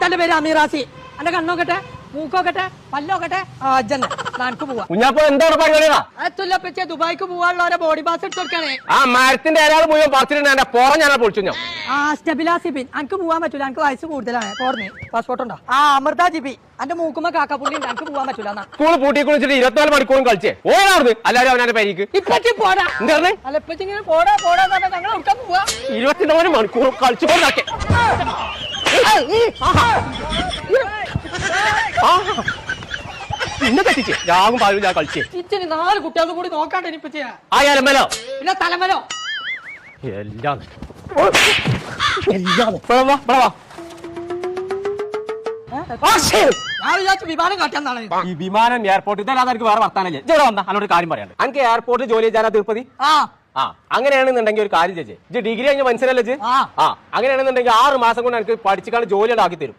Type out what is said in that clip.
എന്റെ പേര് അമീറാസി. എന്റെ കണ്ണോക്കട്ടെ, മൂക്കോക്കട്ടെ, പല്ലോക്കട്ടെ, അജ്ജന്നെ നാനക്ക് പോവാ. കുഞ്ഞാപ്പോ എന്താണ് പരിപാടിയാ? അത്തുല്ലപ്പച്ചേ ദുബായിക്ക് പോവാനുള്ള ബോഡി പാസ് എടുത്ത് കൊടുക്കണേ. ആ മരത്തിന്റെ ഏരാൾ മുഴുവൻ പറിച്ചിട്ടുണ്ട്. എന്റെ പുറം ഞാൻ പൊളിച്ചു. ഞാൻ സ്റ്റെബിലാസിബിൻ എനിക്ക് പോവാൻ പറ്റൂല, എനിക്ക് വയസ്സ് കൂടുതലാണ്. കോർന്ന് പാസ്പോർട്ട് ഉണ്ടോ? അമൃത ജിബി എന്റെ മൂക്കുമ്പോ കാക്കപ്പുള്ളി ഉണ്ട്, എനിക്ക് പോവാൻ പറ്റൂല. സ്കൂൾ പൂട്ടി കുളിച്ചിട്ട് 24 മണിക്കൂറും കളിച്ചേ ഓടാറുണ്ട്. എല്ലാരും അവനെ പരിക്ക് ഇപ്പച്ചി പോടാ. എന്താണ് അല്ല ഇപ്പച്ചി ഇങ്ങനെ പോടാ പോടാ ഞങ്ങൾ ഉൾക്കാൻ പോവാ. 24 മണിക്കൂറും കളിച്ചു പോകാക്കെ ഇന്നെ കത്തിച്ചേ രാഗും പാലും ഞാൻ കളിച്ചേ. ഇച്ചിന് 4 കുട്ടികൾക്ക് കൂടി നോക്കാണ്ട് ഇനിപ്പച്ചി. ആ എലമലോ പിന്നെ തലമലോ എല്ലാം ഞാൻ വിചാരിച്ചു വിമാനം കാട്ടാന്നാണ്. ഈ വിമാനം എയർപോർട്ട് ഇതല്ലാതെ എനിക്ക് വേറെ വർത്താനല്ലേ. ജോ വന്നാ എന്നോട് കാര്യം പറയാണ്ട്. എനിക്ക് എയർപോർട്ടിൽ ജോലി ചെയ്യാനാ തീർപ്പതി. ആ അങ്ങനെയാണെന്നുണ്ടെങ്കിൽ ഒരു കാര്യം ചേച്ചി ഡിഗ്രി കഴിഞ്ഞ മനസ്സിലല്ലേ. അങ്ങനെയാണെന്നുണ്ടെങ്കിൽ 6 മാസം കൊണ്ട് എനിക്ക് പഠിച്ചിക്കാണ്ട് ജോലി ആക്കി തരും.